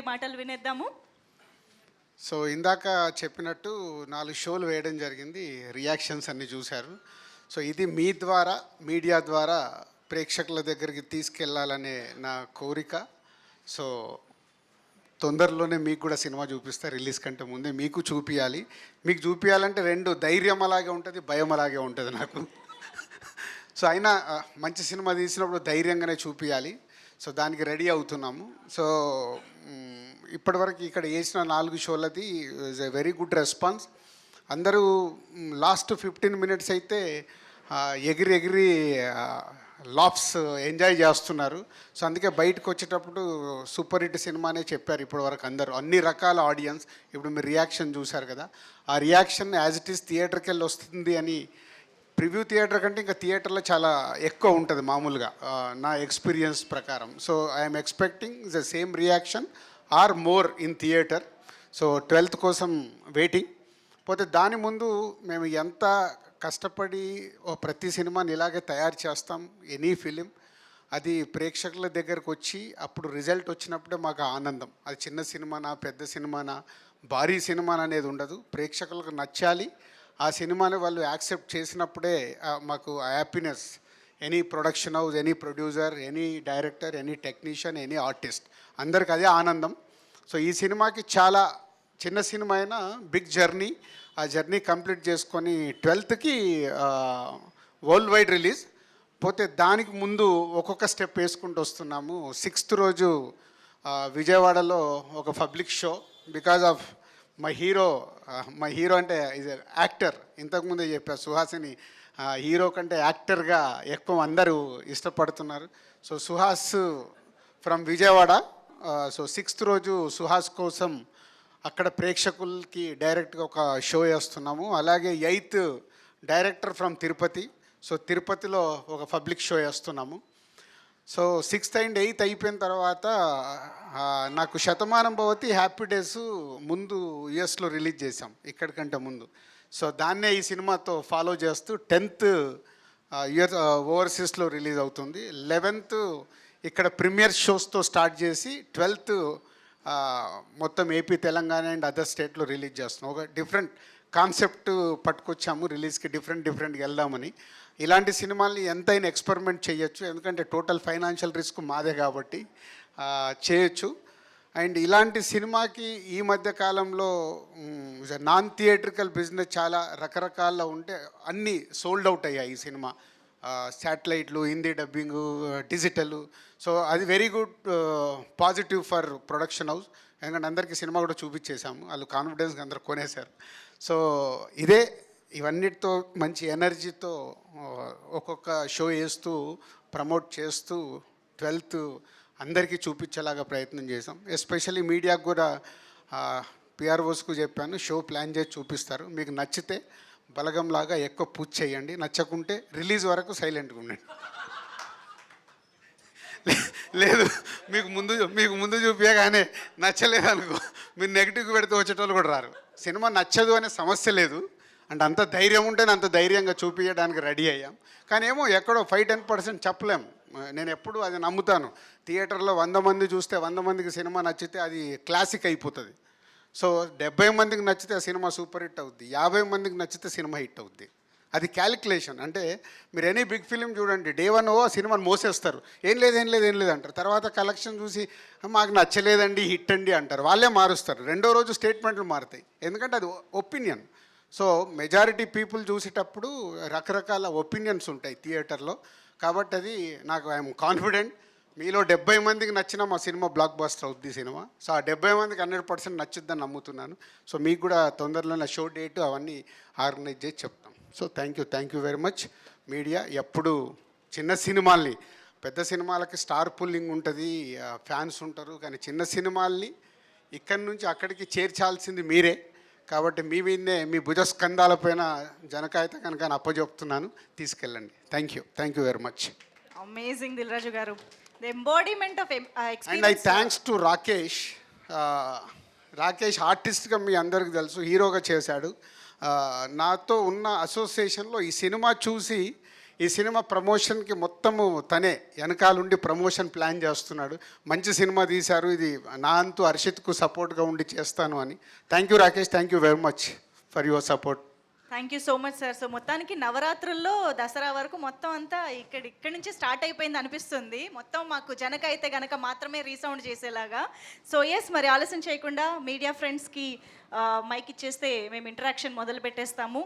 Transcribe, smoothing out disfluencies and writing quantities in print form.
మాటలు వినేద్దాము. సో ఇందాక చెప్పినట్టు 4 షోలు వేయడం జరిగింది, రియాక్షన్స్ అన్నీ చూశారు. సో ఇది మీ ద్వారా, మీడియా ద్వారా ప్రేక్షకుల దగ్గరికి తీసుకెళ్లాలనే నా కోరిక. సో తొందరలోనే మీకు కూడా సినిమా చూపిస్తా, రిలీజ్ కంటే ముందే మీకు చూపించాలి. మీకు చూపించాలంటే రెండు, ధైర్యం అలాగే ఉంటుంది, భయం అలాగే ఉంటుంది నాకు. సో అయినా మంచి సినిమా తీసినప్పుడు ధైర్యంగానే చూపించాలి. సో దానికి రెడీ అవుతున్నాము. సో ఇప్పటివరకు ఇక్కడ వేసిన 4 షోలది is a very good response. అందరూ లాస్ట్ 15 మినిట్స్ అయితే ఎగిరి ఎగిరి లాఫ్స్ ఎంజాయ్ చేస్తున్నారు. సో అందుకే బయటకు వచ్చేటప్పుడు సూపర్ హిట్ సినిమానే చెప్పారు ఇప్పటివరకు అందరూ, అన్ని రకాల ఆడియన్స్. ఇప్పుడు మీరు రియాక్షన్ చూశారు కదా, ఆ రియాక్షన్ యాజ్ ఇట్ ఈస్ థియేటర్కి వెళ్ళి వస్తుంది అని. ప్రివ్యూ థియేటర్ కంటే ఇంకా థియేటర్లో చాలా ఎక్కువ ఉంటుంది మామూలుగా నా ఎక్స్పీరియన్స్ ప్రకారం. So I'm expecting the same reaction or more in theatre. So 12th కోసం వెయిటింగ్. పోతే దాని ముందు మేము ఎంత కష్టపడి ప్రతి సినిమాని ఇలాగే తయారు చేస్తాం, ఎనీ ఫిలిం అది ప్రేక్షకుల దగ్గరకు వచ్చి అప్పుడు రిజల్ట్ వచ్చినప్పుడే మాకు ఆనందం. అది చిన్న సినిమానా, పెద్ద సినిమానా, భారీ సినిమానా అనేది ఉండదు. ప్రేక్షకులకు నచ్చాలి, ఆ సినిమాని వాళ్ళు యాక్సెప్ట్ చేసినప్పుడే మాకు happiness. Any production house, any producer, any director, any technician, any artist, అందరికి అదే ఆనందం. సో ఈ సినిమాకి చాలా చిన్న సినిమా అయినా బిగ్ జర్నీ. ఆ జర్నీ కంప్లీట్ చేసుకొని 12th వరల్డ్ వైడ్ రిలీజ్. పోతే దానికి ముందు ఒక్కొక్క స్టెప్ వేసుకుంటూ వస్తున్నాము. 6th రోజు విజయవాడలో ఒక public show. Because of my hero అంటే ఈజ్ యాక్టర్. ఇంతకుముందే చెప్పారు, సుహాసిని హీరో కంటే యాక్టర్గా ఎక్కువ అందరూ ఇష్టపడుతున్నారు. So Suhas from Vijayawada. So 6th రోజు సుహాస్ కోసం అక్కడ ప్రేక్షకులకి డైరెక్ట్గా ఒక షో వేస్తున్నాము. అలాగే 8th director from Tirupati. So తిరుపతిలో ఒక పబ్లిక్ షో వేస్తున్నాము. సో 6th and 8th అయిపోయిన తర్వాత నాకు శతమానం భవతి, హ్యాపీ డేస్ ముందు యుఎస్లో రిలీజ్ చేసాం ఇక్కడికంటే ముందు. సో దాన్నే ఈ సినిమాతో ఫాలో చేస్తూ 10th యుఎస్ ఓవర్సీస్లో రిలీజ్ అవుతుంది. 11th ఇక్కడ ప్రీమియర్ షోస్తో స్టార్ట్ చేసి 12th మొత్తం ఏపీ, తెలంగాణ అండ్ అదర్ స్టేట్లో రిలీజ్ చేస్తున్నాం. ఒక డిఫరెంట్ కాన్సెప్ట్ పట్టుకొచ్చాము రిలీజ్కి, డిఫరెంట్గా వెళ్దామని. ఇలాంటి సినిమాల్ని ఎంతైనా ఎక్స్పెరిమెంట్ చేయొచ్చు, ఎందుకంటే టోటల్ ఫైనాన్షియల్ రిస్క్ మాదే కాబట్టి చేయొచ్చు. అండ్ ఇలాంటి సినిమాకి ఈ మధ్య కాలంలో నాన్ థియేట్రికల్ బిజినెస్ చాలా రకరకాల ఉంటే అన్నీ సోల్డ్ అవుట్ అయ్యాయి ఈ సినిమా. శాటిలైట్లు, హిందీ డబ్బింగు, డిజిటల్. సో అది very good positive for production house. ఎందుకంటే అందరికీ సినిమా కూడా చూపించేశాము, వాళ్ళు కాన్ఫిడెన్స్గా అందరూ కొనేశారు. సో ఇవన్నిటితో మంచి ఎనర్జీతో ఒక్కొక్క షో వేస్తూ ప్రమోట్ చేస్తూ 12th అందరికీ చూపించేలాగా ప్రయత్నం చేసాం. ఎస్పెషల్లీ మీడియాకు కూడా పిఆర్ఓస్కు చెప్పాను, షో ప్లాన్ చేసి చూపిస్తారు. మీకు నచ్చితే బలగంలాగా ఎక్కువ పూజ చేయండి, నచ్చకుంటే రిలీజ్ వరకు సైలెంట్గా ఉండండి. లేదు మీకు ముందు చూపించగానే నచ్చలేదు అనుకో, మీరు నెగిటివ్గా పెడితే వచ్చేటోళ్ళు కూడా రారు. సినిమా నచ్చదు అనే సమస్య లేదు. అంటే అంత ధైర్యం ఉంటేనే అంత ధైర్యంగా చూపించడానికి రెడీ అయ్యాం. కానీ ఏమో ఎక్కడో 5-10% చెప్పలేము. నేను ఎప్పుడు అది నమ్ముతాను. థియేటర్లో 100 మంది చూస్తే 100 మందికి సినిమా నచ్చితే అది క్లాసిక్ అయిపోతుంది. సో 70 మందికి నచ్చితే ఆ సినిమా సూపర్ హిట్ అవుద్ది, 50 మందికి నచ్చితే సినిమా హిట్ అవుద్ది. అది క్యాలిక్యులేషన్. అంటే మీరు ఎనీ బిగ్ ఫిలిం చూడండి, డే 1 ఆ సినిమాని మోసేస్తారు, ఏం లేదు అంటారు. తర్వాత కలెక్షన్ చూసి మాకు నచ్చలేదండి, హిట్ అండి అంటారు, వాళ్ళే మారుస్తారు. రెండో రోజు స్టేట్మెంట్లు మారుతాయి, ఎందుకంటే అది ఒపీనియన్. సో మెజారిటీ పీపుల్ చూసేటప్పుడు రకరకాల ఒపీనియన్స్ ఉంటాయి థియేటర్లో. కాబట్టి అది నాకు ఐఎమ్ కాన్ఫిడెంట్ మీలో 70 మందికి నచ్చిన మా సినిమా బ్లాక్ బస్టర్ అవుద్ది సినిమా. సో ఆ 70 మందికి 100% నచ్చుద్దని నమ్ముతున్నాను. సో మీకు కూడా తొందరలో నా షో డేట్ అవన్నీ ఆర్గనైజ్ చేసి చెప్తాం. So thank you very much media. ఎప్పుడు చిన్న సినిమాల్ని, పెద్ద సినిమాలకి స్టార్ పుల్లింగ్ ఉంటుంది, ఫ్యాన్స్ ఉంటారు, కానీ చిన్న సినిమాల్ని ఇక్కడి నుంచి అక్కడికి చేర్చాల్సింది మీరే. కాబట్టి మీ మీదనే, మీ భుజస్కంధాలపైన జనకాయత కనుక అప్పచెప్తున్నాను, తీసుకెళ్ళండి. Thank you very much. Amazing Dil Raju గారు, the embodiment of experience. And I thanks to Rakesh ఆర్టిస్ట్గా మీ అందరికీ తెలుసు, హీరోగా చేశాడు. నాతో ఉన్న అసోసియేషన్లో ఈ సినిమా చూసి ఈ సినిమా ప్రమోషన్కి మొత్తం మొత్తము తనే వెనకాలండి ప్రమోషన్ ప్లాన్ చేస్తున్నాడు. మంచి సినిమా తీశారు, ఇది నా అంతు హర్షిత్కు సపోర్ట్గా ఉండి చేస్తాను అని. Thank you Rakesh, thank you very much for your support. Thank you so much sir. So మొత్తానికి నవరాత్రుల్లో దసరా వరకు మొత్తం అంతా ఇక్కడి నుంచి స్టార్ట్ అయిపోయింది అనిపిస్తుంది. మొత్తం మాకు జనక అయితే గనక మాత్రమే రీసౌండ్ చేసేలాగా. సో ఎస్, మరి ఆలస్యం చేయకుండా మీడియా ఫ్రెండ్స్కి మైక్ ఇచ్చేస్తే మేము ఇంటరాక్షన్ మొదలు పెట్టేస్తాము.